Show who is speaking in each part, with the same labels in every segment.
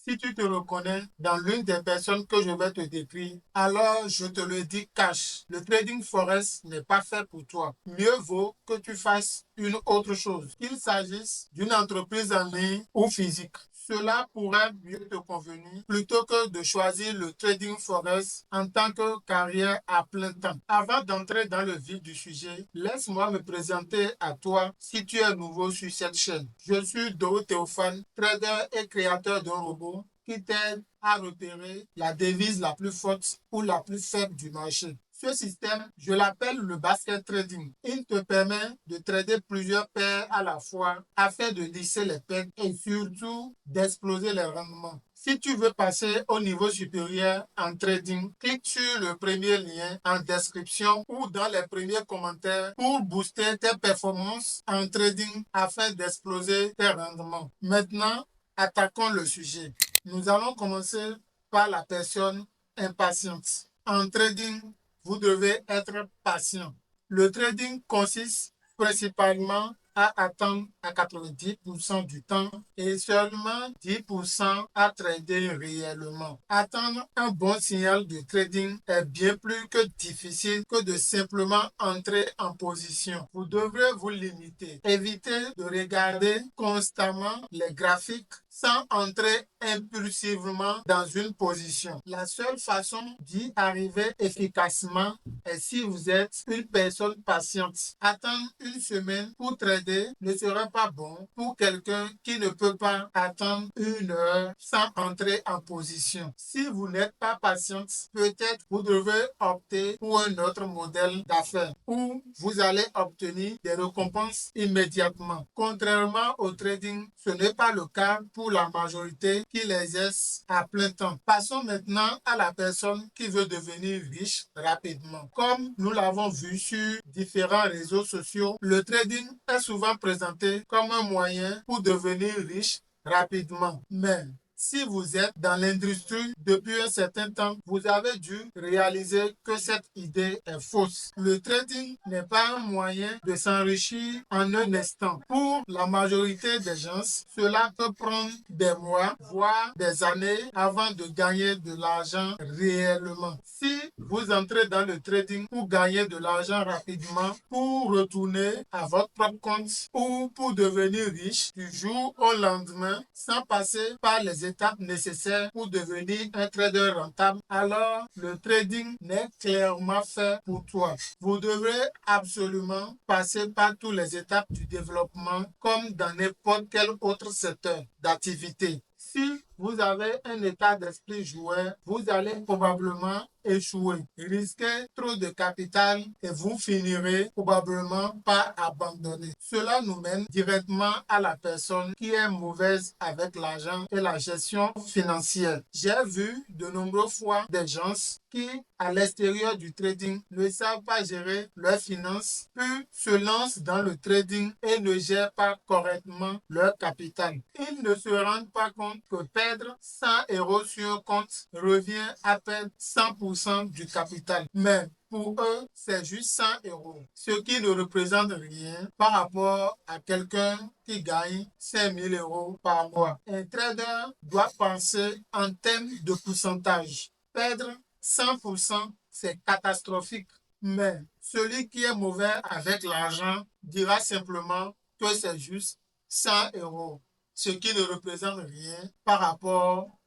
Speaker 1: Si tu te reconnais dans l'une des personnes que je vais te décrire, alors je te le dis cash. Le trading forex n'est pas fait pour toi. Mieux vaut que tu fasses une autre chose, qu'il s'agisse d'une entreprise en ligne ou physique. Cela pourrait mieux te convenir plutôt que de choisir le trading forex en tant que carrière à plein temps. Avant d'entrer dans le vif du sujet, laisse-moi me présenter à toi si tu es nouveau sur cette chaîne. Je suis Doro Théophane, trader et créateur d'un robot qui t'aide à repérer la devise la plus forte ou la plus faible du marché. Ce système, je l'appelle le basket trading. Il te permet de trader plusieurs paires à la fois afin de lisser les pertes et surtout d'exploser les rendements. Si tu veux passer au niveau supérieur en trading, clique sur le premier lien en description ou dans les premiers commentaires pour booster tes performances en trading afin d'exploser tes rendements. Maintenant, attaquons le sujet. Nous allons commencer par la personne impatiente. En trading, vous devez être patient. Le trading consiste principalement à attendre à 90% du temps et seulement 10% à trader réellement. Attendre un bon signal de trading est bien plus que difficile que de simplement entrer en position. Vous devrez vous limiter. Évitez de regarder constamment les graphiques sans entrer impulsivement dans une position. La seule façon d'y arriver efficacement est si vous êtes une personne patiente. Attendre une semaine pour trader ne serait pas bon pour quelqu'un qui ne peut pas attendre une heure sans entrer en position. Si vous n'êtes pas patiente, peut-être vous devez opter pour un autre modèle d'affaires où vous allez obtenir des récompenses immédiatement. Contrairement au trading, ce n'est pas le cas pour la majorité qui l'exerce à plein temps. Passons maintenant à la personne qui veut devenir riche rapidement. Comme nous l'avons vu sur différents réseaux sociaux, le trading est souvent présenté comme un moyen pour devenir riche rapidement. Mais si vous êtes dans l'industrie depuis un certain temps, vous avez dû réaliser que cette idée est fausse. Le trading n'est pas un moyen de s'enrichir en un instant. Pour la majorité des gens, cela peut prendre des mois, voire des années avant de gagner de l'argent réellement. Si vous entrez dans le trading pour gagner de l'argent rapidement, pour retourner à votre propre compte ou pour devenir riche du jour au lendemain sans passer par les étapes nécessaires pour devenir un trader rentable, alors le trading n'est clairement fait pour toi. Vous devrez absolument passer par toutes les étapes du développement comme dans n'importe quel autre secteur d'activité. Si vous avez un état d'esprit joueur, vous allez probablement échouer, risquer trop de capital et vous finirez probablement par abandonner. Cela nous mène directement à la personne qui est mauvaise avec l'argent et la gestion financière. J'ai vu de nombreuses fois des gens qui, à l'extérieur du trading, ne savent pas gérer leurs finances, puis se lancent dans le trading et ne gèrent pas correctement leur capital. Ils ne se rendent pas compte que perdre 100 euros sur un compte revient à perdre 100% du capital. Mais pour eux, c'est juste 100 euros, ce qui ne représente rien par rapport à quelqu'un qui gagne 5 000 euros par mois. Un trader doit penser en termes de pourcentage. Perdre 100%, c'est catastrophique. Mais celui qui est mauvais avec l'argent dira simplement que c'est juste 100 euros, ce qui ne représente rien par rapport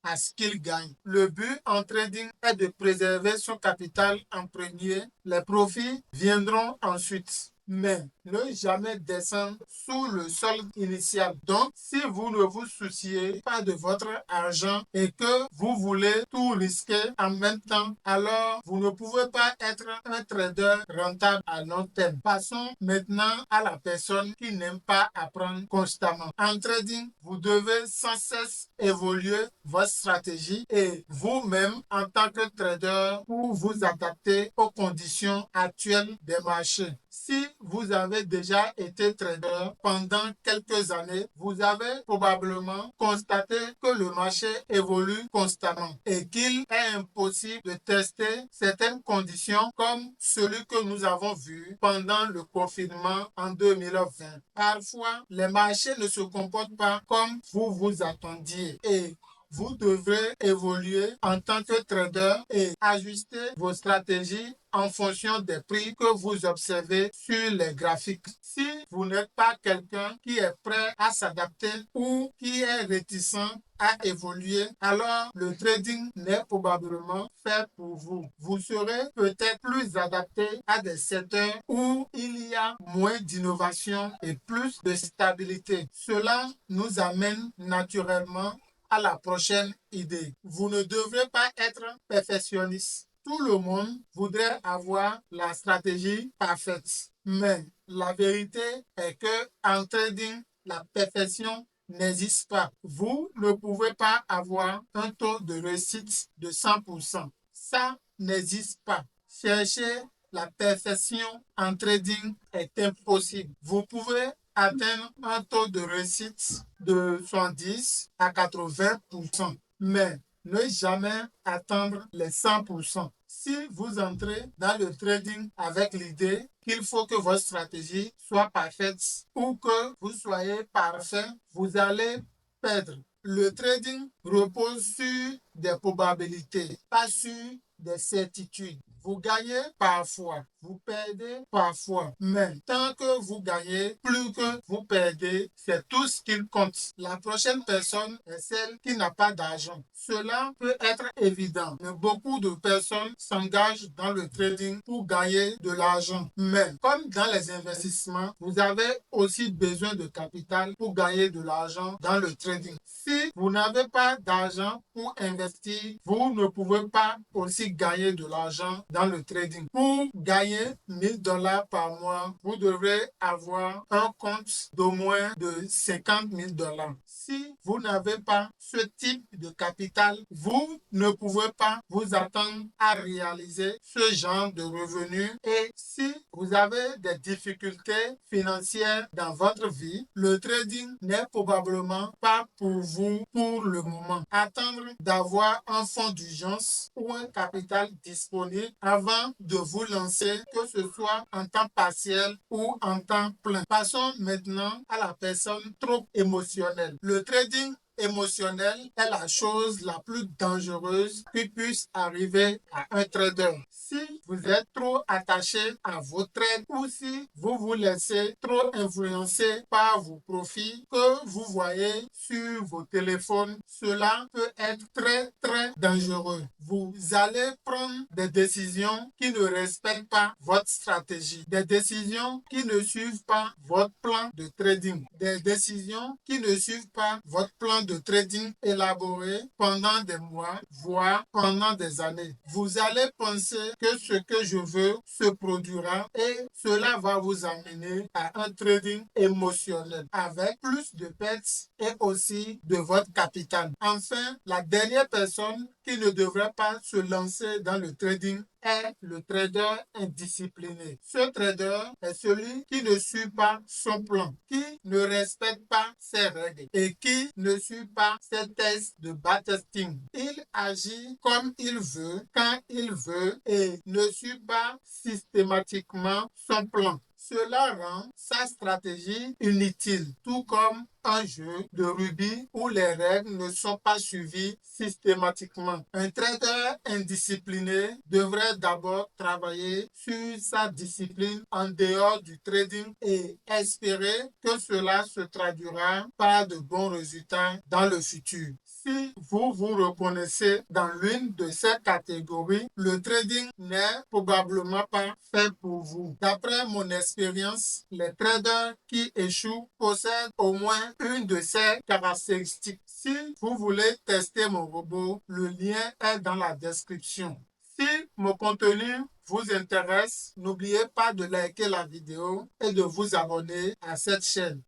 Speaker 1: à ce qu'il gagne. Le but en trading est de préserver son capital en premier. Les profits viendront ensuite. Mais ne jamais descendre sous le solde initial. Donc, si vous ne vous souciez pas de votre argent et que vous voulez tout risquer en même temps, alors vous ne pouvez pas être un trader rentable à long terme. Passons maintenant à la personne qui n'aime pas apprendre constamment. En trading, vous devez sans cesse évoluer votre stratégie et vous-même en tant que trader pour vous adapter aux conditions actuelles des marchés. Si vous avez déjà été trader pendant quelques années, vous avez probablement constaté que le marché évolue constamment et qu'il est impossible de tester certaines conditions comme celui que nous avons vu pendant le confinement en 2020. Parfois, les marchés ne se comportent pas comme vous vous attendiez et vous devrez évoluer en tant que trader et ajuster vos stratégies en fonction des prix que vous observez sur les graphiques. Si vous n'êtes pas quelqu'un qui est prêt à s'adapter ou qui est réticent à évoluer, alors le trading n'est probablement fait pour vous. Vous serez peut-être plus adapté à des secteurs où il y a moins d'innovation et plus de stabilité. Cela nous amène naturellement à la prochaine idée. Vous ne devrez pas être perfectionniste. Tout le monde voudrait avoir la stratégie parfaite. Mais la vérité est que en trading, la perfection n'existe pas. Vous ne pouvez pas avoir un taux de réussite de 100%. Ça n'existe pas. Chercher la perfection en trading est impossible. Vous pouvez atteindre un taux de réussite de 70 à 80%, mais ne jamais atteindre les 100%. Si vous entrez dans le trading avec l'idée qu'il faut que votre stratégie soit parfaite ou que vous soyez parfait, vous allez perdre. Le trading repose sur des probabilités, pas sur des certitudes. Vous gagnez parfois, vous perdez parfois, mais tant que vous gagnez, plus que vous perdez, c'est tout ce qui compte. La prochaine personne est celle qui n'a pas d'argent. Cela peut être évident, mais beaucoup de personnes s'engagent dans le trading pour gagner de l'argent. Mais comme dans les investissements, vous avez aussi besoin de capital pour gagner de l'argent dans le trading. Si vous n'avez pas d'argent pour investir, vous ne pouvez pas aussi gagner de l'argent dans le trading. Pour gagner 1000 dollars par mois, vous devrez avoir un compte d'au moins de 50 000 dollars. Si vous n'avez pas ce type de capital, vous ne pouvez pas vous attendre à réaliser ce genre de revenus. Et si vous avez des difficultés financières dans votre vie, le trading n'est probablement pas pour vous pour le moment. Attendre d'avoir un fonds d'urgence ou un capital disponible avant de vous lancer, que ce soit en temps partiel ou en temps plein. Passons maintenant à la personne trop émotionnelle. Le trading émotionnel est la chose la plus dangereuse qui puisse arriver à un trader. Si vous êtes trop attaché à vos trades ou si vous vous laissez trop influencer par vos profits que vous voyez sur vos téléphones, cela peut être très dangereux. Vous allez prendre des décisions qui ne respectent pas votre stratégie, des décisions qui ne suivent pas votre plan de trading, des décisions qui ne suivent pas votre plan de trading élaboré pendant des mois, voire pendant des années. Vous allez penser que ce que je veux se produira et cela va vous amener à un trading émotionnel avec plus de pertes et aussi de votre capital. Enfin, la dernière personne qui ne devrait pas se lancer dans le trading est le trader indiscipliné. Ce trader est celui qui ne suit pas son plan, qui ne respecte pas ses règles et qui ne suit pas ses tests de backtesting. Il agit comme il veut, quand il veut et ne suit pas systématiquement son plan. Cela rend sa stratégie inutile, tout comme un jeu de rugby où les règles ne sont pas suivies systématiquement. Un trader indiscipliné devrait d'abord travailler sur sa discipline en dehors du trading et espérer que cela se traduira par de bons résultats dans le futur. Si vous vous reconnaissez dans l'une de ces catégories, le trading n'est probablement pas fait pour vous. D'après mon expérience, les traders qui échouent possèdent au moins une de ces caractéristiques. Si vous voulez tester mon robot, le lien est dans la description. Si mon contenu vous intéresse, n'oubliez pas de liker la vidéo et de vous abonner à cette chaîne.